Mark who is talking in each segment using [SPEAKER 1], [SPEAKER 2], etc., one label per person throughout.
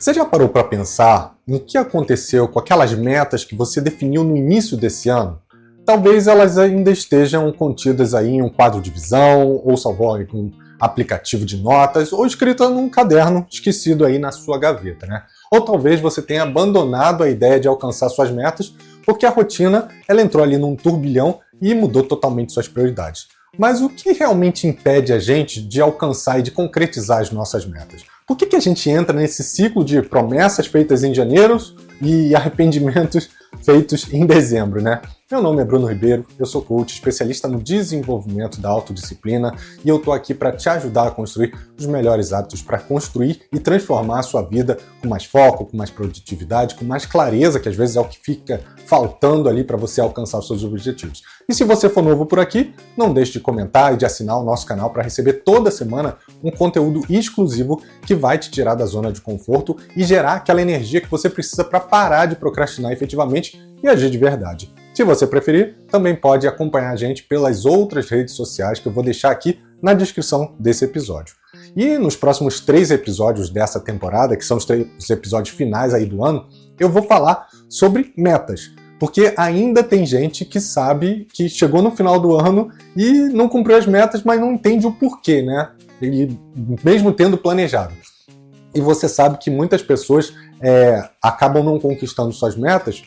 [SPEAKER 1] Você já parou para pensar no que aconteceu com aquelas metas que você definiu no início desse ano? Talvez elas ainda estejam contidas aí em um quadro de visão, ou salvo em um aplicativo de notas, ou escrita num caderno esquecido aí na sua gaveta, né? Ou talvez você tenha abandonado a ideia de alcançar suas metas porque a rotina ela entrou ali num turbilhão e mudou totalmente suas prioridades. Mas o que realmente impede a gente de alcançar e de concretizar as nossas metas? Por que a gente entra nesse ciclo de promessas feitas em janeiro e arrependimentos feitos em dezembro, né? Meu nome é Bruno Ribeiro, eu sou coach, especialista no desenvolvimento da autodisciplina e eu tô aqui para te ajudar a construir os melhores hábitos para construir e transformar a sua vida com mais foco, com mais produtividade, com mais clareza, que às vezes é o que fica faltando ali para você alcançar os seus objetivos. E se você for novo por aqui, não deixe de comentar e de assinar o nosso canal para receber toda semana um conteúdo exclusivo que vai te tirar da zona de conforto e gerar aquela energia que você precisa para parar de procrastinar efetivamente e agir de verdade. Se você preferir, também pode acompanhar a gente pelas outras redes sociais que eu vou deixar aqui na descrição desse episódio. E nos próximos 3 episódios dessa temporada, que são os episódios finais aí do ano, eu vou falar sobre metas. Porque ainda tem gente que sabe que chegou no final do ano e não cumpriu as metas, mas não entende o porquê, né? E mesmo tendo planejado. E você sabe que muitas pessoas acabam não conquistando suas metas,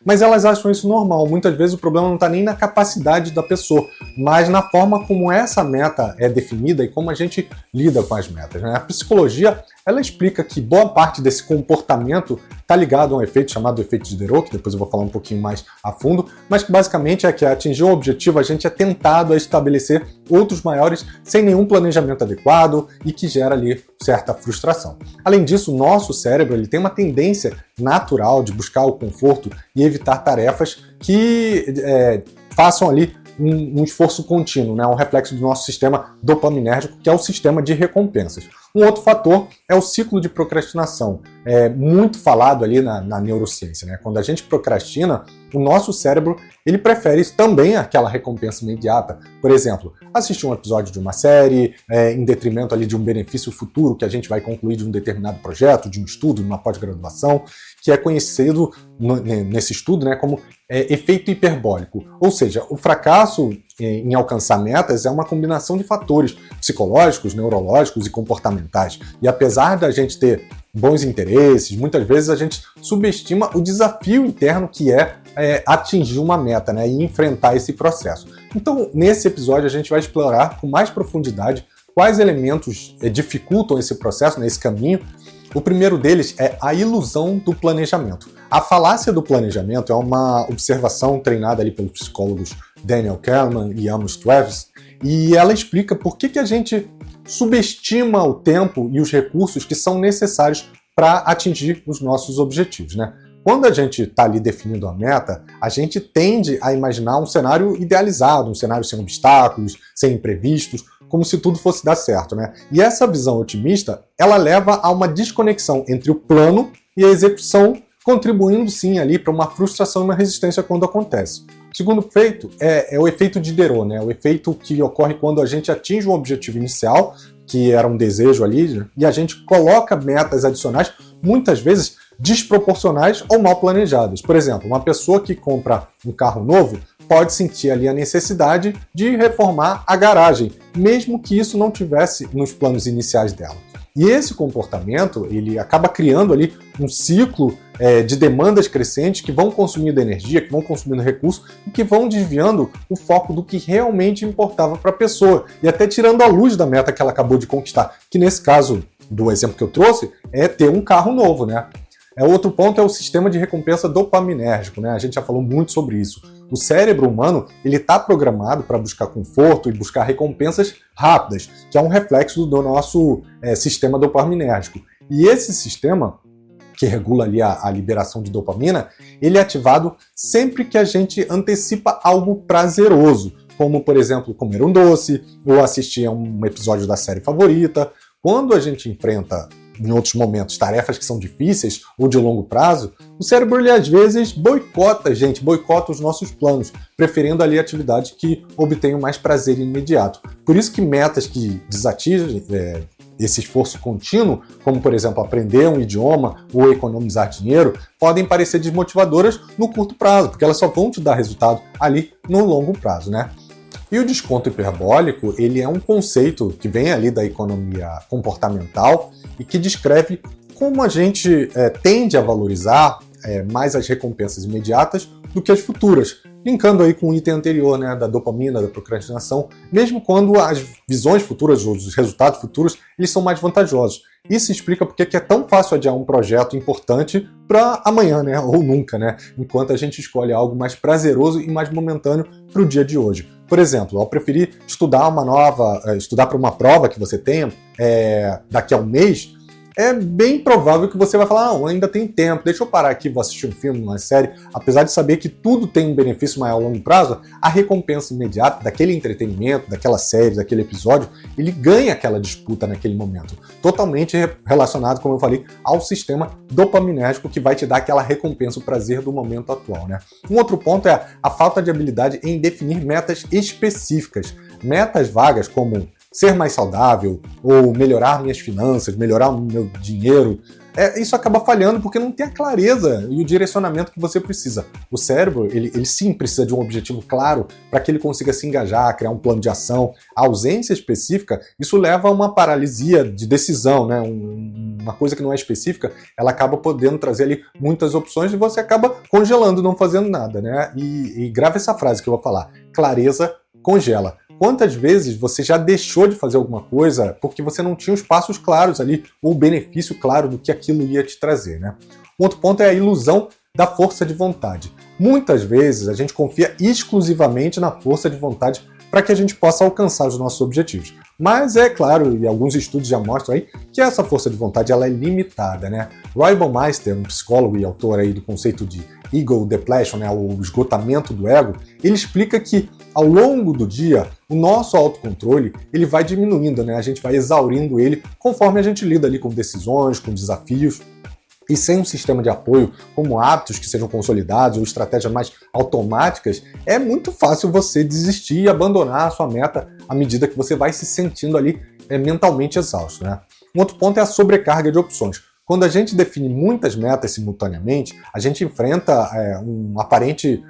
[SPEAKER 1] mas elas acham isso normal. Muitas vezes o problema não está nem na capacidade da pessoa, mas na forma como essa meta é definida e como a gente lida com as metas, né? A psicologia ela explica que boa parte desse comportamento está ligado a um efeito chamado efeito de Diderot, que depois eu vou falar um pouquinho mais a fundo, mas que basicamente é que atingir um objetivo a gente é tentado a estabelecer outros maiores sem nenhum planejamento adequado e que gera ali certa frustração. Além disso, o nosso cérebro ele tem uma tendência natural de buscar o conforto e evitar tarefas que façam ali um esforço contínuo, né? Um reflexo do nosso sistema dopaminérgico, que é o sistema de recompensas. Um outro fator é o ciclo de procrastinação, muito falado ali na neurociência, né? Quando a gente procrastina, o nosso cérebro ele prefere também aquela recompensa imediata. Por exemplo, assistir um episódio de uma série, em detrimento ali de um benefício futuro que a gente vai concluir de um determinado projeto, de um estudo, de uma pós-graduação, que é conhecido nesse estudo, né, como efeito hiperbólico. Ou seja, o fracasso em alcançar metas é uma combinação de fatores psicológicos, neurológicos e comportamentais. E apesar da gente ter bons interesses, muitas vezes a gente subestima o desafio interno que é atingir uma meta, né, e enfrentar esse processo. Então, nesse episódio, a gente vai explorar com mais profundidade quais elementos dificultam esse processo, né, esse caminho. O primeiro deles é a ilusão do planejamento. A falácia do planejamento é uma observação treinada ali pelos psicólogos Daniel Kahneman e Amos Tversky, e ela explica por que a gente subestima o tempo e os recursos que são necessários para atingir os nossos objetivos, né? Quando a gente está ali definindo a meta, a gente tende a imaginar um cenário idealizado, um cenário sem obstáculos, sem imprevistos, como se tudo fosse dar certo, né? E essa visão otimista, ela leva a uma desconexão entre o plano e a execução, contribuindo sim ali para uma frustração e uma resistência quando acontece. O segundo efeito é o efeito de Diderot, né? O efeito que ocorre quando a gente atinge um objetivo inicial, que era um desejo ali, né? E a gente coloca metas adicionais, muitas vezes desproporcionais ou mal planejadas. Por exemplo, uma pessoa que compra um carro novo pode sentir ali a necessidade de reformar a garagem, mesmo que isso não tivesse nos planos iniciais dela. E esse comportamento, ele acaba criando ali um ciclo de demandas crescentes que vão consumindo energia, que vão consumindo recursos e que vão desviando o foco do que realmente importava para a pessoa e até tirando a luz da meta que ela acabou de conquistar, que nesse caso do exemplo que eu trouxe é ter um carro novo, né? Outro ponto é o sistema de recompensa dopaminérgico, né? A gente já falou muito sobre isso. O cérebro humano ele está programado para buscar conforto e buscar recompensas rápidas, que é um reflexo do nosso sistema dopaminérgico. E esse sistema, que regula ali a liberação de dopamina, ele é ativado sempre que a gente antecipa algo prazeroso, como, por exemplo, comer um doce ou assistir a um episódio da série favorita. Quando a gente enfrenta em outros momentos, tarefas que são difíceis ou de longo prazo, o cérebro, ele, às vezes, boicota os nossos planos, preferindo ali atividades que obtenham mais prazer imediato. Por isso que metas que desatingem esse esforço contínuo, como por exemplo aprender um idioma ou economizar dinheiro, podem parecer desmotivadoras no curto prazo, porque elas só vão te dar resultado ali no longo prazo, né? E o desconto hiperbólico, ele é um conceito que vem ali da economia comportamental e que descreve como a gente tende a valorizar mais as recompensas imediatas do que as futuras, linkando aí com o item anterior, né, da dopamina, da procrastinação, mesmo quando as visões futuras ou os resultados futuros eles são mais vantajosos. Isso explica porque é tão fácil adiar um projeto importante para amanhã, né, ou nunca, né, enquanto a gente escolhe algo mais prazeroso e mais momentâneo para o dia de hoje. Por exemplo, ao preferir estudar para uma prova que você tenha daqui a um mês, é bem provável que você vai falar, não, ainda tem tempo, deixa eu parar aqui, vou assistir um filme, uma série. Apesar de saber que tudo tem um benefício maior a longo prazo, a recompensa imediata daquele entretenimento, daquela série, daquele episódio, ele ganha aquela disputa naquele momento. Totalmente relacionado, como eu falei, ao sistema dopaminérgico que vai te dar aquela recompensa, o prazer do momento atual, né? Um outro ponto é a falta de habilidade em definir metas específicas. Metas vagas como ser mais saudável, ou melhorar minhas finanças, melhorar o meu dinheiro, isso acaba falhando porque não tem a clareza e o direcionamento que você precisa. O cérebro, ele sim precisa de um objetivo claro para que ele consiga se engajar, criar um plano de ação. A ausência específica, isso leva a uma paralisia de decisão, né? Uma coisa que não é específica, ela acaba podendo trazer ali muitas opções e você acaba congelando, não fazendo nada, né? E grava essa frase que eu vou falar, clareza congela. Quantas vezes você já deixou de fazer alguma coisa porque você não tinha os passos claros ali, ou o benefício claro do que aquilo ia te trazer, né? Outro ponto é a ilusão da força de vontade. Muitas vezes a gente confia exclusivamente na força de vontade para que a gente possa alcançar os nossos objetivos. Mas é claro, e alguns estudos já mostram aí, que essa força de vontade ela é limitada, né? Roy Baumeister, um psicólogo e autor aí do conceito de ego depletion, né, o esgotamento do ego, ele explica que ao longo do dia, o nosso autocontrole ele vai diminuindo, né? A gente vai exaurindo ele conforme a gente lida ali com decisões, com desafios. E sem um sistema de apoio, como hábitos que sejam consolidados ou estratégias mais automáticas, é muito fácil você desistir e abandonar a sua meta à medida que você vai se sentindo ali mentalmente exausto, né? Um outro ponto é a sobrecarga de opções. Quando a gente define muitas metas simultaneamente, a gente enfrenta um aparente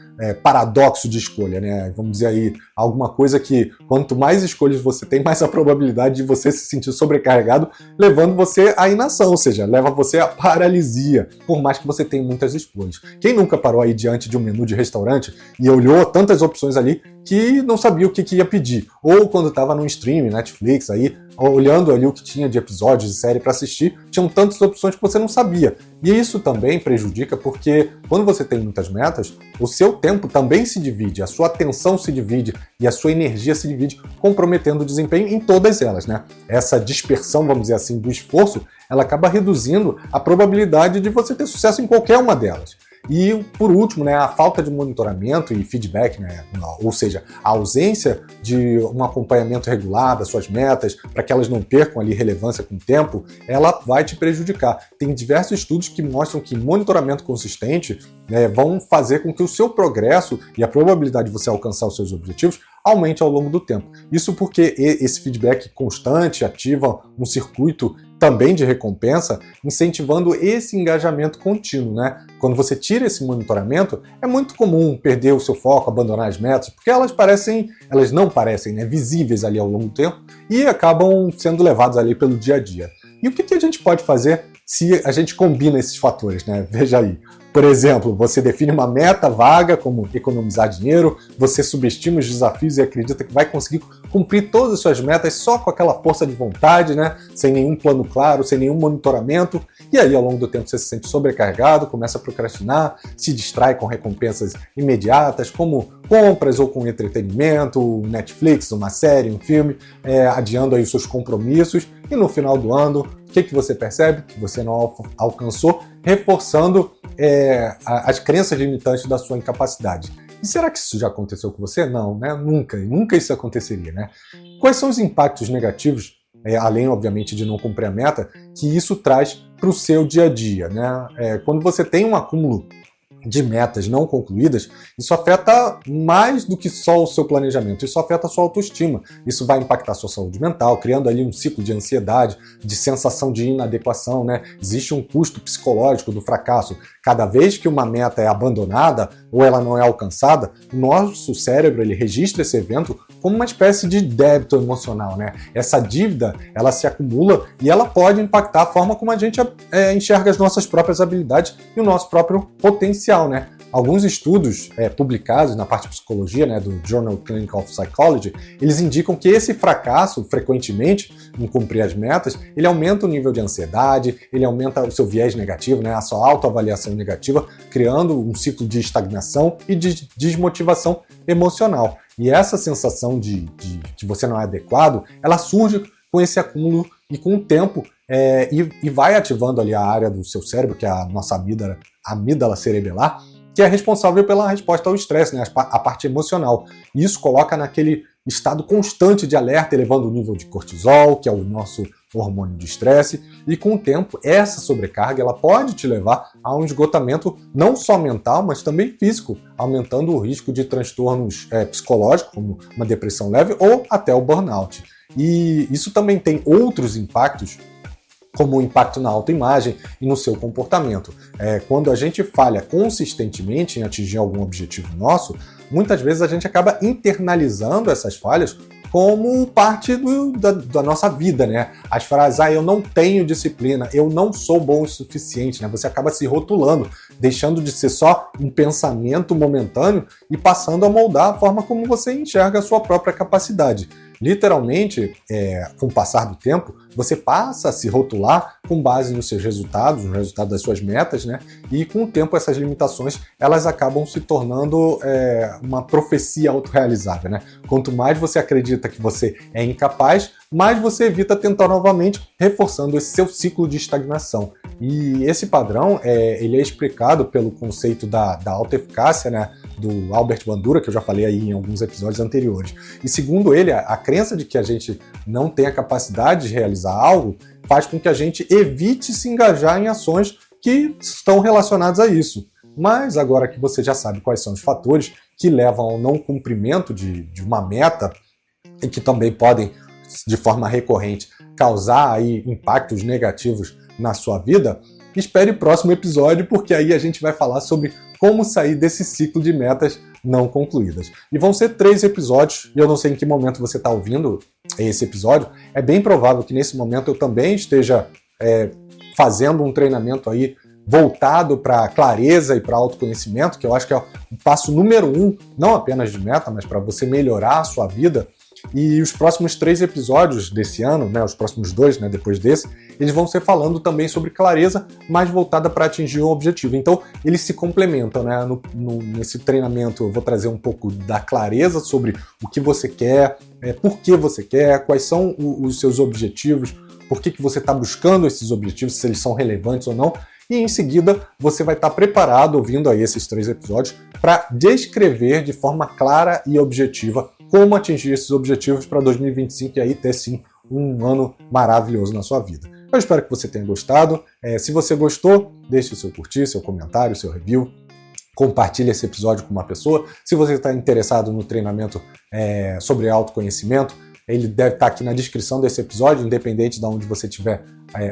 [SPEAKER 1] paradoxo de escolha, né? Vamos dizer aí, alguma coisa que quanto mais escolhas você tem, mais a probabilidade de você se sentir sobrecarregado, levando você à inação, ou seja, leva você à paralisia, por mais que você tenha muitas escolhas. Quem nunca parou aí diante de um menu de restaurante e olhou tantas opções ali que não sabia o que ia pedir? Ou quando estava no streaming, Netflix, aí, olhando ali o que tinha de episódios de série para assistir, tinham tantas opções que você não sabia. E isso também prejudica porque quando você tem muitas metas, o seu tempo também se divide, a sua atenção se divide e a sua energia se divide, comprometendo o desempenho em todas elas, né? Essa dispersão, vamos dizer assim, do esforço, ela acaba reduzindo a probabilidade de você ter sucesso em qualquer uma delas. E, por último, né, a falta de monitoramento e feedback, né, ou seja, a ausência de um acompanhamento regular das suas metas, para que elas não percam ali relevância com o tempo, ela vai te prejudicar. Tem diversos estudos que mostram que monitoramento consistente vão fazer com que o seu progresso e a probabilidade de você alcançar os seus objetivos aumente ao longo do tempo. Isso porque esse feedback constante ativa um circuito também de recompensa, incentivando esse engajamento contínuo, né? Quando você tira esse monitoramento, é muito comum perder o seu foco, abandonar as metas, porque elas não parecem, né, visíveis ali ao longo do tempo e acabam sendo levadas ali pelo dia a dia. E o que a gente pode fazer se a gente combina esses fatores, né? Veja aí. Por exemplo, você define uma meta vaga, como economizar dinheiro, você subestima os desafios e acredita que vai conseguir cumprir todas as suas metas só com aquela força de vontade, né? Sem nenhum plano claro, sem nenhum monitoramento, e aí ao longo do tempo você se sente sobrecarregado, começa a procrastinar, se distrai com recompensas imediatas, como compras ou com entretenimento, Netflix, uma série, um filme, adiando aí os seus compromissos, e no final do ano, o que você percebe? Que você não alcançou, reforçando as crenças limitantes da sua incapacidade. E será que isso já aconteceu com você? Não, né? Nunca isso aconteceria, né? Quais são os impactos negativos, além, obviamente, de não cumprir a meta, que isso traz para o seu dia a dia, né? Quando você tem um acúmulo de metas não concluídas, isso afeta mais do que só o seu planejamento, isso afeta a sua autoestima, isso vai impactar a sua saúde mental, criando ali um ciclo de ansiedade, de sensação de inadequação, né? Existe um custo psicológico do fracasso. Cada vez que uma meta é abandonada ou ela não é alcançada, o nosso cérebro ele registra esse evento como uma espécie de débito emocional, né? Essa dívida, ela se acumula e ela pode impactar a forma como a gente enxerga as nossas próprias habilidades e o nosso próprio potencial, né? Alguns estudos publicados na parte de psicologia, né, do Journal Clinical Psychology, eles indicam que esse fracasso, frequentemente, em cumprir as metas, ele aumenta o nível de ansiedade, ele aumenta o seu viés negativo, né, a sua autoavaliação negativa, criando um ciclo de estagnação e de desmotivação emocional. E essa sensação de que você não é adequado, ela surge com esse acúmulo e com o tempo e vai ativando ali a área do seu cérebro, que é a nossa amígdala cerebelar, que é responsável pela resposta ao estresse, né? A parte emocional. E isso coloca naquele estado constante de alerta, elevando o nível de cortisol, que é o nosso hormônio de estresse, e com o tempo, essa sobrecarga ela pode te levar a um esgotamento não só mental, mas também físico, aumentando o risco de transtornos psicológicos, como uma depressão leve ou até o burnout. E isso também tem outros impactos, como o impacto na autoimagem e no seu comportamento. Quando a gente falha consistentemente em atingir algum objetivo nosso, muitas vezes a gente acaba internalizando essas falhas como parte da nossa vida, né? As frases, eu não tenho disciplina, eu não sou bom o suficiente, né? Você acaba se rotulando, deixando de ser só um pensamento momentâneo e passando a moldar a forma como você enxerga a sua própria capacidade. Literalmente, com o passar do tempo, você passa a se rotular com base nos seus resultados, no resultado das suas metas, né? E com o tempo essas limitações elas acabam se tornando uma profecia autorrealizável, né? Quanto mais você acredita que você é incapaz, mais você evita tentar novamente, reforçando esse seu ciclo de estagnação. E esse padrão ele é explicado pelo conceito da autoeficácia, né? Do Albert Bandura, que eu já falei aí em alguns episódios anteriores. E segundo ele, a crença de que a gente não tem a capacidade de realizar algo faz com que a gente evite se engajar em ações que estão relacionadas a isso. Mas agora que você já sabe quais são os fatores que levam ao não cumprimento de uma meta e que também podem, de forma recorrente, causar aí impactos negativos na sua vida, espere o próximo episódio, porque aí a gente vai falar sobre como sair desse ciclo de metas não concluídas. E vão ser 3 episódios, e eu não sei em que momento você está ouvindo esse episódio. É bem provável que nesse momento eu também esteja fazendo um treinamento aí voltado para clareza e para autoconhecimento, que eu acho que é o passo número 1, não apenas de meta, mas para você melhorar a sua vida. E os próximos 3 episódios desse ano, né, os próximos 2, né, depois desse, eles vão ser falando também sobre clareza, mais voltada para atingir um objetivo. Então, eles se complementam, né? Nesse treinamento eu vou trazer um pouco da clareza sobre o que você quer, por que você quer, quais são os seus objetivos, por que você está buscando esses objetivos, se eles são relevantes ou não. E em seguida, você vai estar preparado, ouvindo aí esses 3 episódios, para descrever de forma clara e objetiva como atingir esses objetivos para 2025 e aí ter sim um ano maravilhoso na sua vida. Eu espero que você tenha gostado. Se você gostou, deixe o seu curtir, seu comentário, seu review. Compartilhe esse episódio com uma pessoa. Se você está interessado no treinamento sobre autoconhecimento, ele deve estar aqui na descrição desse episódio, independente de onde você estiver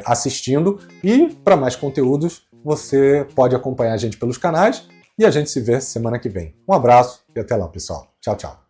[SPEAKER 1] assistindo. E para mais conteúdos, você pode acompanhar a gente pelos canais e a gente se vê semana que vem. Um abraço e até lá, pessoal. Tchau, tchau.